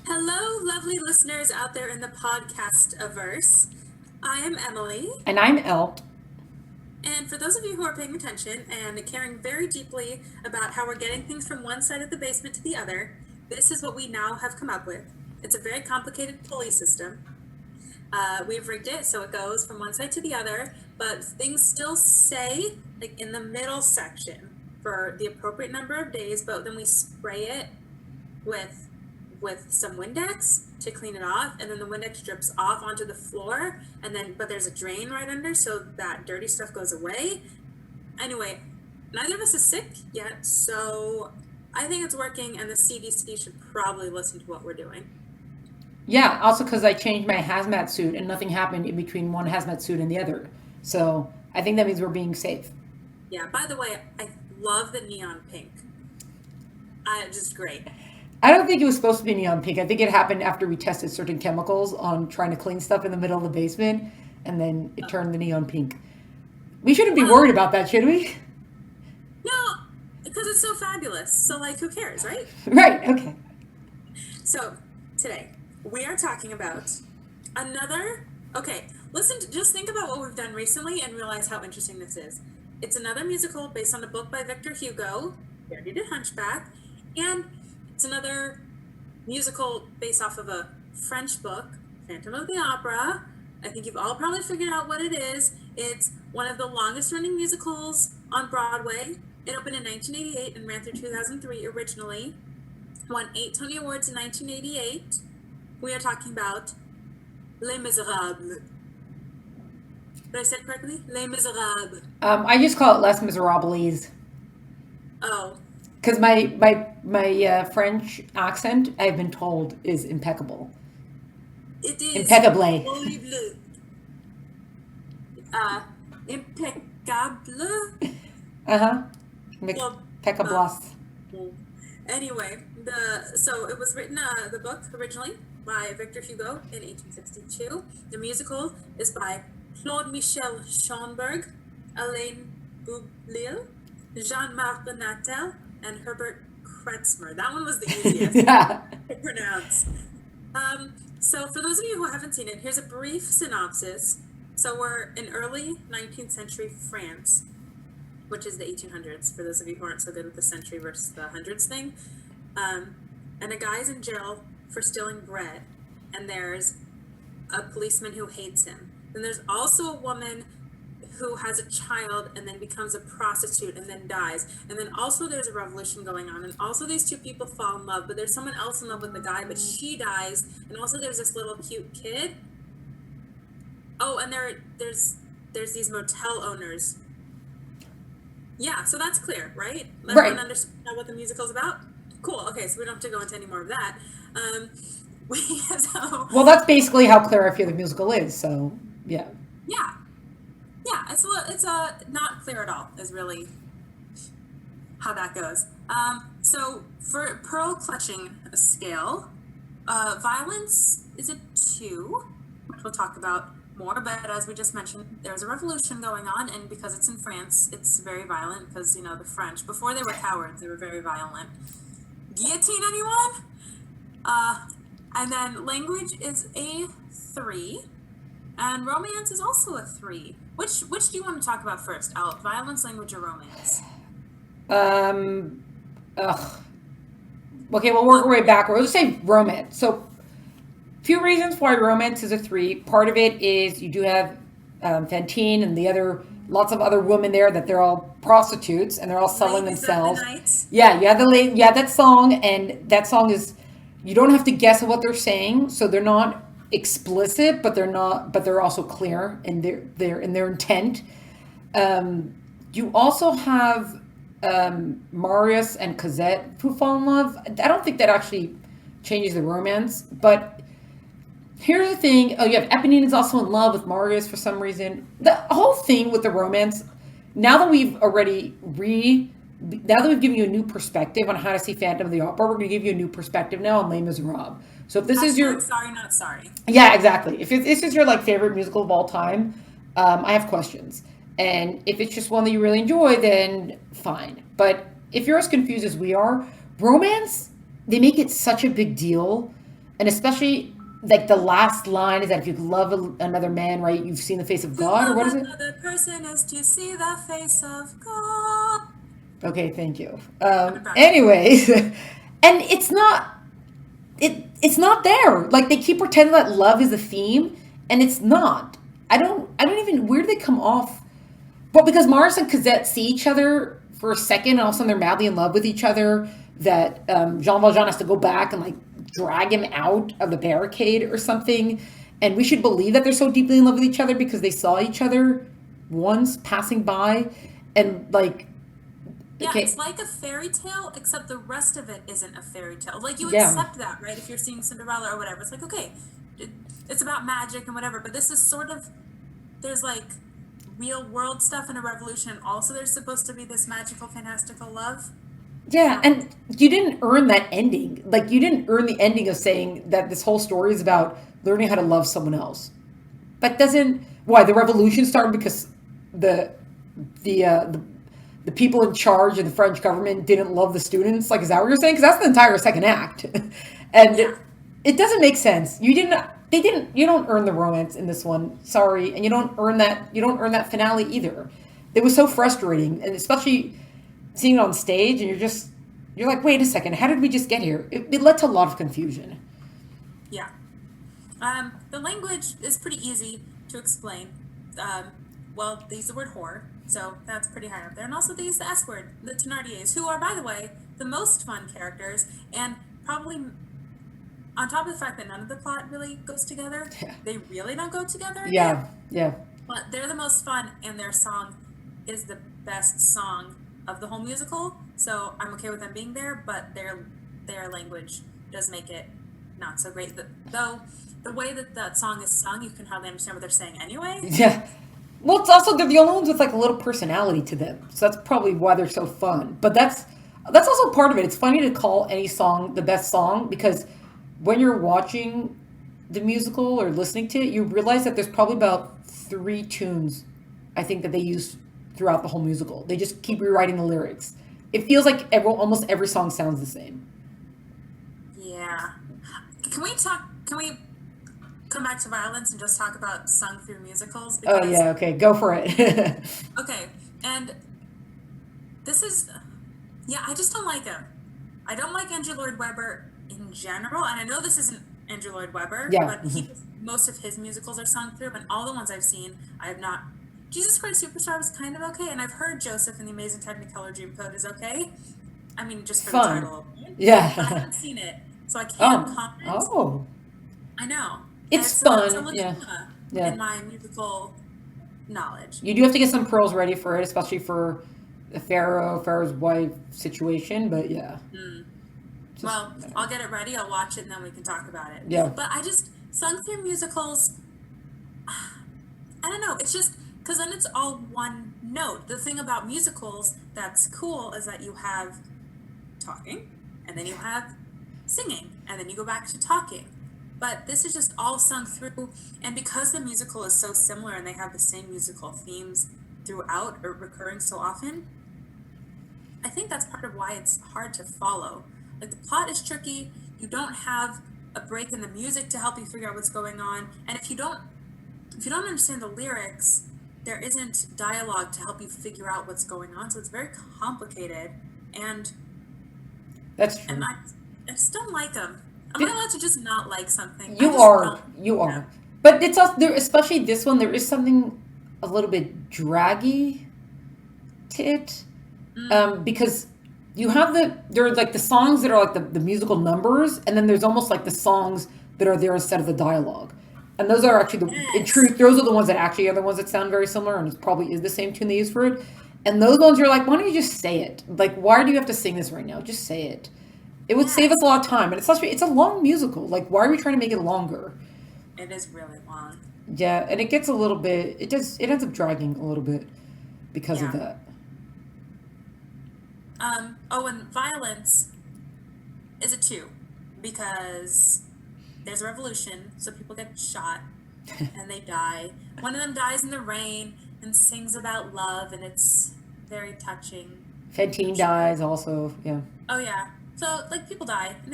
Hello, lovely listeners out there in the podcast averse. I am Emily, And I'm Elt. and for those of you who are paying attention and caring very deeply about how we're getting things from one side of the basement to the other, this is what we now have come up with. It's a very complicated pulley system. We've rigged it so it goes from one side to the other, but things still stay like in the middle section for the appropriate number of days, but then we spray it with some Windex to clean it off, and then the Windex drips off onto the floor, and then but there's a drain right under so that dirty stuff goes away. Anyway, neither of us is sick yet, so I think it's working, and the CDC should probably listen to what we're doing. Yeah, also because I changed my hazmat suit and nothing happened in between one hazmat suit and the other. So I think that means we're being safe. Yeah, by the way, I love the neon pink. Just great. I don't think it was supposed to be neon pink. I think it happened after we tested certain chemicals on trying to clean stuff in the middle of the basement, and then it turned the neon pink. We shouldn't be Well, worried about that, should we? no, because it's so fabulous. So, like, who cares, right? Right, okay. So, today, we are talking about another. Okay, listen, just think about what we've done recently and realize how interesting this is. It's another musical based on a book by Victor Hugo, he already did Hunchback, and it's another musical based off of a French book, Phantom of the Opera. I think you've all probably figured out what it is. It's one of the longest running musicals on Broadway. It opened in 1988 and ran through 2003 originally. Won 8 Tony Awards in 1988. We are talking about Les Miserables. Did I say it correctly? Les Miserables. I just call it Les Miserables Oh, because my French accent, I've been told, is impeccable. it is Impeccable. horrible. Uh, impeccable. Uh huh. Well, Impeccable. anyway, so it was written the book originally by Victor Hugo in 1862. The musical is by Claude Michel Schonberg, Alain Boublil, Jean-Marc Bonatel, and Herbert Kretzmer. That one was the easiest Yeah. to pronounce. So for those of you who haven't seen it, here's a brief synopsis. So we're in early 19th century France, which is the 1800s, for those of you who aren't so good with the century versus the hundreds thing. And a guy's in jail for stealing bread, and there's a policeman who hates him. Then there's also a woman who has a child and then becomes a prostitute and then dies. And then also there's a revolution going on, and also these two people fall in love, but there's someone else in love with the guy, but she dies. And also there's this little cute kid. Oh, and there's these motel owners. Yeah, so that's clear, right? Everyone Right. understand what the musical's about? Cool. Okay, so we don't have to go into any more of that. We so Well, that's basically how clear I feel the musical is. So, yeah. yeah, yeah. It's not clear at all. Is really how that goes. So for pearl clutching scale, violence is a 2, which we'll talk about more. But as we just mentioned, there's a revolution going on, and because it's in France, it's very violent. Because the French, before they were cowards, they were very violent. Guillotine anyone? And then language is a 3, and romance is also a 3. Which do you want to talk about first, Al? Violence, language, or romance? Um, ugh. Okay, we'll work our way backward. We'll just say romance. So, few reasons why romance is a 3. Part of it is you do have Fantine and the other lots of other women there that they're all prostitutes and they're all selling Ladies of the themselves. night. Yeah, that song, and that song is you don't have to guess at what they're saying, so they're not explicit, but they're also clear in their intent. You also have Marius and Cosette who fall in love. I don't think that actually changes the romance, but here's the thing. Oh, you have Eponine is also in love with Marius for some reason. The whole thing with the romance, now that now that we've given you a new perspective on how to see Phantom of the Opera, we're going to give you a new perspective now on Les Miserables. So if this is Hashtag your, sorry, not sorry. yeah, exactly. If this is your like favorite musical of all time, I have questions. And if it's just one that you really enjoy, then fine. But if you're as confused as we are, romance, they make it such a big deal. And especially like the last line is that if you love another man, right, you've seen the face of To God, or love what is it? another person is to see the face of God. Okay, thank you. I've been practicing. Anyways, and it's not there. Like they keep pretending that love is a theme, and it's not. I don't even where do they come off? Well, because Mars and Cosette see each other for a second, and all of a sudden they're madly in love with each other. That Jean Valjean has to go back and like drag him out of the barricade or something, and we should believe that they're so deeply in love with each other because they saw each other once passing by, and like Yeah, it's okay, like a fairy tale, except the rest of it isn't a fairy tale. Like you yeah, accept that, right? If you're seeing Cinderella or whatever, it's like okay, it, it's about magic and whatever. But this is sort of there's like real world stuff in a revolution, and also there's supposed to be this magical, fantastical love. yeah, So and you didn't earn that ending. Like you didn't earn the ending of saying that this whole story is about learning how to love someone else. That doesn't why the revolution started because the the uh, the, the people in charge of the French government didn't love the students. Like, is that what you're saying? Because that's the entire second act, and yeah, it doesn't make sense. You didn't. They didn't. You don't earn the romance in this one. Sorry, and you don't earn that. You don't earn that finale either. It was so frustrating, and especially seeing it on stage, and you're like, wait a second, how did we just get here? It led to a lot of confusion. yeah. The language is pretty easy to explain. Um, well, they use the word whore, so that's pretty high up there. And also they use the S word, the Thénardiers, who are, by the way, the most fun characters, and probably on top of the fact that none of the plot really goes together, Yeah, they really don't go together in it. yeah, yeah. But they're the most fun, and their song is the best song of the whole musical. So I'm okay with them being there, but their language does make it not so great. Though the way that that song is sung, you can hardly understand what they're saying anyway. Yeah. Well, it's also they're the only ones with like a little personality to them, so that's probably why they're so fun. But that's also part of it. It's funny to call any song the best song because when you're watching the musical or listening to it, you realize that there's probably about three tunes I think that they use throughout the whole musical. They just keep rewriting the lyrics. It feels like almost every song sounds the same. Yeah. Can we talk? Can we come back to violence and just talk about sung through musicals? Oh Because yeah, okay, go for it. okay, and this is yeah, I just don't like him. I don't like Andrew Lloyd Webber in general, and I know this isn't Andrew Lloyd Webber, Yeah. but most of his musicals are sung through, and all the ones I've seen, I have not. Jesus Christ Superstar was kind of okay, and I've heard Joseph and the Amazing Technicolor Dreamcoat is okay. I mean, just for the Fun. title alone, but I Yeah. haven't seen it, so I can't Oh. comment. Oh. I know. It's It's a fun. Yeah. lacuna Yeah. in my musical knowledge. You do have to get some pearls ready for it, especially for the Pharaoh's wife situation. But yeah, Mm. just Well, I'll get it ready. I'll watch it, and then we can talk about it. yeah, But I just sung through musicals. I don't know. It's just because then it's all one note. The thing about musicals that's cool is that you have talking, and then you have singing, and then you go back to talking. But this is just all sung through, and because the musical is so similar and they have the same musical themes throughout or recurring so often, I think that's part of why it's hard to follow. Like the plot is tricky, you don't have a break in the music to help you figure out what's going on, and if you don't understand the lyrics, there isn't dialogue to help you figure out what's going on. So it's very complicated, and that's and true. I just don't like them. Am I Th- allowed to just not like something? I You just are, don't you like are, them. but it's also there, especially this one. There is something a little bit draggy to it, Mm, because you have there are like the songs that are like the musical numbers, and then there's almost like the songs that are there instead of the dialogue. And those are actually in yes. truth, those are the ones that actually are the ones that sound very similar, and it probably is the same tune they use for it. And those ones you're like, why don't you just say it? Like, why do you have to sing this right now? Just say it. It would save us Yes. a lot of time, and it's a long musical. Like, why are we trying to make it longer? It is really long. Yeah, and it gets a little bit. It ends up dragging a little bit because of Yeah. that. Oh, and violence is a two because there's a revolution, so people get shot and they die. One of them dies in the rain and sings about love, and it's very touching. I'm Fantine sure. dies also. Yeah. Oh yeah. So like people die, and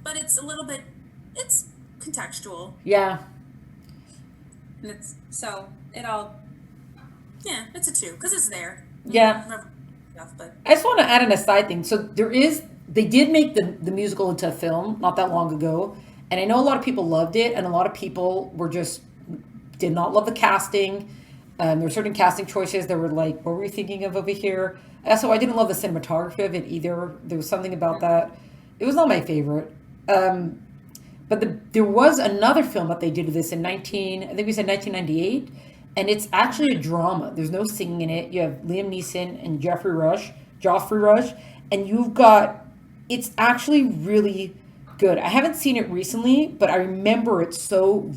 but it's a little bit it's contextual, Yeah. and it's so it all, yeah, it's a two because it's there, Yeah. stuff, but I just want to add an aside thing. So they did make the musical into a film not that long ago. And I know a lot of people loved it, and a lot of people did not love the casting. There were certain casting choices that were like, what were you thinking of over here? Also, I didn't love the cinematography of it either. There was something about that. It was not my favorite. Um, but there was another film that they did this in 19, I think we said 1998, and it's actually a drama. There's no singing in it. You have Liam Neeson and Joffrey Rush, and it's actually really good. I haven't seen it recently, but I remember it so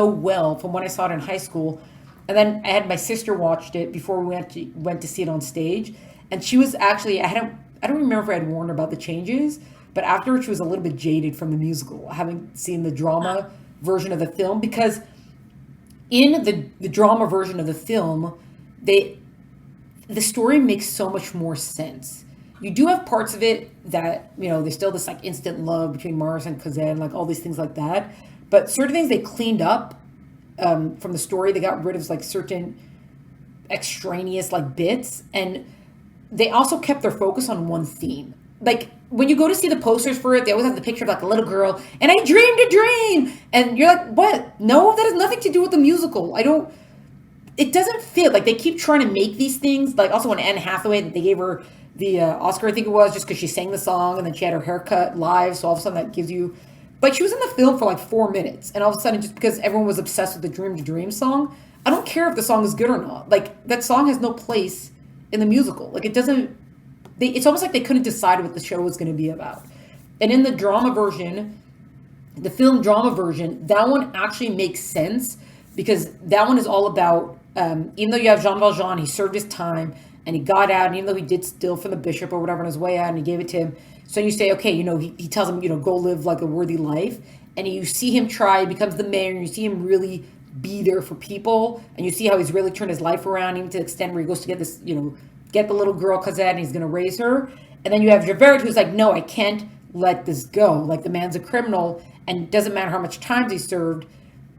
well from when I saw it in high school. And then I had my sister watched it before we went to see it on stage, and she was actually I don't remember if I had warned her about the changes, but afterwards she was a little bit jaded from the musical, having seen the drama version of the film, because in the drama version of the film, they the story makes so much more sense. You do have parts of it that, there's still this like instant love between Mars and Kazan, like all these things like that. But certain things they cleaned up from the story. They got rid of like certain extraneous like bits, and they also kept their focus on one theme. Like when you go to see the posters for it, they always have the picture of like a little girl, and I dreamed a dream, and you're like, what? No, that has nothing to do with the musical. I don't. It doesn't fit. Like they keep trying to make these things. Like also when Anne Hathaway, that they gave her the Oscar, I think it was, just because she sang the song and then she had her haircut live. So all of a sudden that gives you, like, she was in the film for like 4 minutes, and all of a sudden, just because everyone was obsessed with the Dream to Dream song, I don't care if the song is good or not. Like that song has no place in the musical. Like it doesn't. It's almost like they couldn't decide what the show was going to be about. And in the drama version, the film drama version, that one actually makes sense, because that one is all about, even though you have Jean Valjean, he served his time and he got out, and even though he did steal from the bishop or whatever on his way out and he gave it to him, so you say, okay, he tells him, go live like a worthy life, and you see him try, he becomes the mayor, and you see him really be there for people, and you see how he's really turned his life around, even to the extent where he goes to get this, get the little girl Cosette, and he's going to raise her. And then you have Javert, who's like, no, I can't let this go. Like the man's a criminal, and it doesn't matter how much time he served,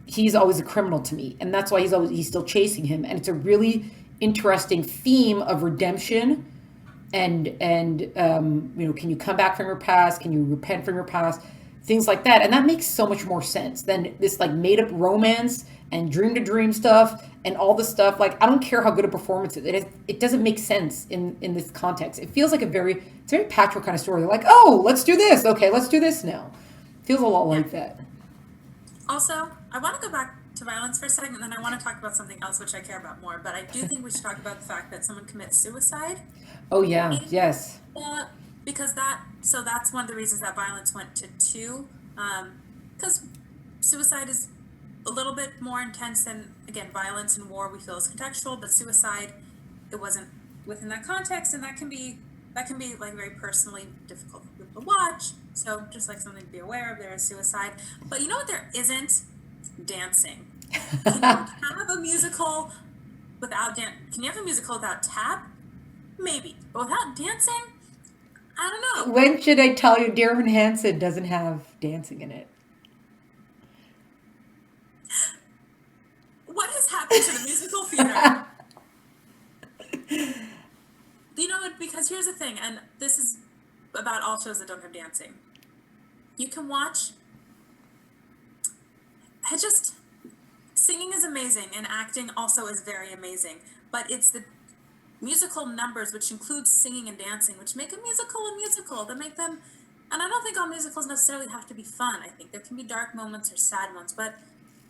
he's always a criminal to me, and that's why he's still chasing him. And it's a really interesting theme of redemption, and can you come back from your past? Can you repent from your past? Things like that, and that makes so much more sense than this like made up romance and dream to dream stuff and all this stuff. Like I don't care how good a performance is, it doesn't make sense in this context. It feels like it's a very patchwork kind of story. They're like, oh, let's do this. Okay, let's do this now. Feels a lot like that. Also, I want to go back to violence for a second, and then I want to talk about something else which I care about more. But I do think we should talk about the fact that someone commits suicide. Oh yeah, yes. Because that's one of the reasons that violence went to two. Because suicide is a little bit more intense than, again, violence and war we feel is contextual, but suicide, it wasn't within that context, and that can be like very personally difficult for people to watch. So just like something to be aware of, there is suicide. But you know what there isn't? Dancing. Can you have a musical without Can you have a musical without tap? Maybe. But without dancing? I don't know. When should I tell you Dear Evan Hansen doesn't have dancing in it? What has happened to the musical theater? Because here's the thing, and this is about all shows that don't have dancing. You can watch. Singing is amazing, and acting also is very amazing. But it's the musical numbers, which includes singing and dancing, which make a musical, that make them. And I don't think all musicals necessarily have to be fun. I think there can be dark moments or sad ones, but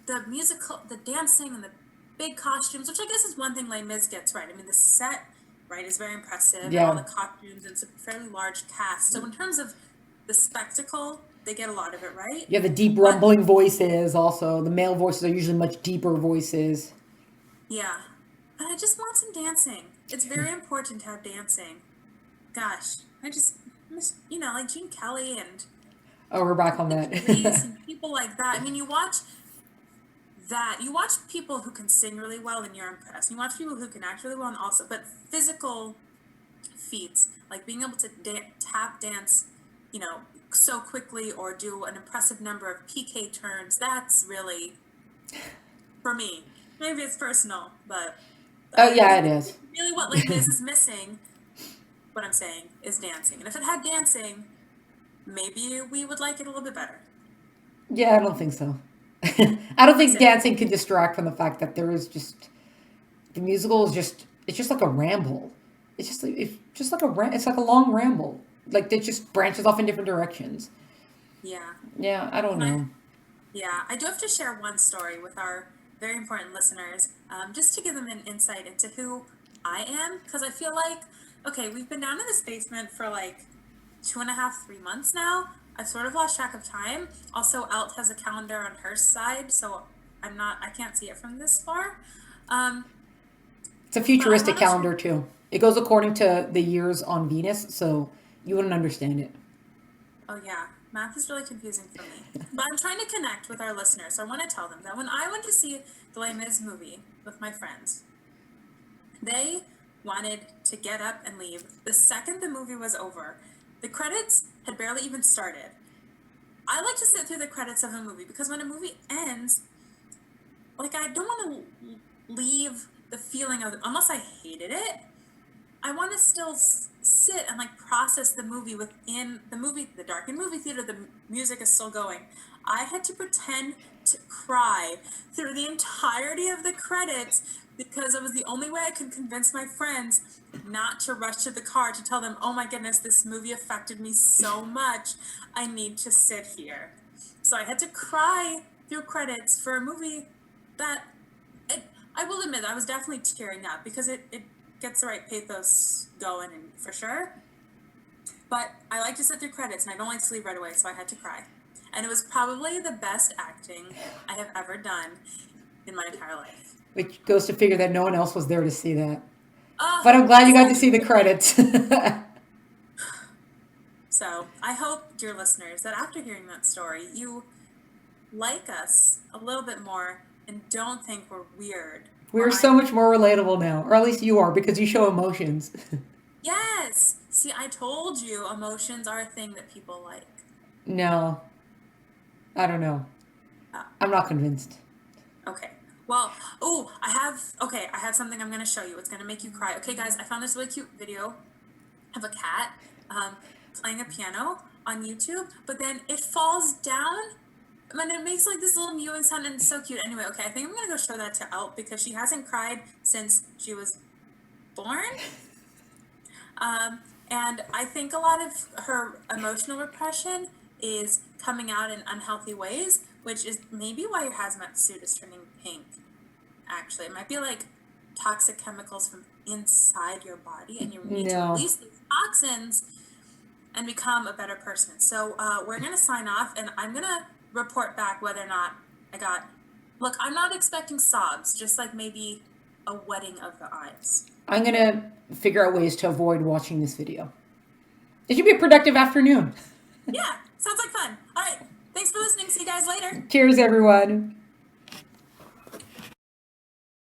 the dancing and the big costumes, which I guess is one thing Les Mis gets right. I mean, the set, right, is very impressive. Yeah. And all the costumes, and it's a fairly large cast. So in terms of the spectacle, they get a lot of it right. Yeah, the deep rumbling voices also. The male voices are usually much deeper voices. Yeah. But I just want some dancing. It's very important to have dancing. Gosh, I just miss, like Gene Kelly and... Oh, we're back on that. And people like that. I mean, you watch people who can sing really well and you're impressed. You watch people who can act really well and also, but physical feats, like being able to tap dance, so quickly or do an impressive number of PK turns. That's really, for me, maybe it's personal, but Oh yeah, it think is. really what Les Mis is missing, what I'm saying, is dancing. And if it had dancing, maybe we would like it a little bit better. Yeah, I don't think so. I don't think That's it. dancing can distract from the fact that there is just the musical is just it's just like a ramble. It's just like it's like a long ramble. Like it just branches off in different directions. Yeah. Yeah, I don't And I, know. yeah, I do have to share one story with our very important listeners, just to give them an insight into who I am, because I feel like, okay, we've been down in this basement for like 2.5, 3 months now. I've sort of lost track of time. Also, Alt has a calendar on her side, so I can't see it from this far. Um, It's a but I futuristic want to, calendar too. It goes according to the years on Venus, so you wouldn't understand it. oh yeah, math is really confusing for me. But I'm trying to connect with our listeners, so I want to tell them that when I went to see the Les Mis movie with my friends, they wanted to get up and leave the second the movie was over. The credits had barely even started. I like to sit through the credits of a movie because when a movie ends, like I don't want to leave the feeling of, unless I hated it, I want to still sit and like process the movie within the movie, the darkened movie theater. The music is still going. I had to pretend to cry through the entirety of the credits because it was the only way I could convince my friends not to rush to the car to tell them, oh my goodness, this movie affected me so much. I need to sit here. So I had to cry through credits for a movie that I will admit I was definitely tearing up because it gets the right pathos going and for sure. But I like to sit through credits and I don't like to leave right away, so I had to cry. And it was probably the best acting I have ever done in my entire life. Which goes to figure that no one else was there to see that. Oh, But I'm glad you got to so, see the credits. so I hope, dear listeners, that after hearing that story, you like us a little bit more and don't think we're weird. We're so much more relatable now, or at least you are, because you show emotions. Yes. See, I told you emotions are a thing that people like. No, I don't know. Oh, I'm not convinced. okay. Well, I have something I'm going to show you. It's going to make you cry. Okay, guys, I found this really cute video of a cat playing a piano on YouTube, but then it falls down and it makes like this little mewing sound and it's so cute. Anyway, okay, I think I'm going to go show that to Elle because she hasn't cried since she was born. And I think a lot of her emotional repression is coming out in unhealthy ways, which is maybe why your hazmat suit is turning pink. Actually, it might be like toxic chemicals from inside your body, and you need to No. release these toxins and become a better person. So we're gonna sign off, and I'm gonna report back whether or not I got. Look, I'm not expecting sobs, just like maybe a wetting of the eyes. I'm going to figure out ways to avoid watching this video. It should be a productive afternoon. Yeah, sounds like fun. All right, thanks for listening. See you guys later. Cheers, everyone.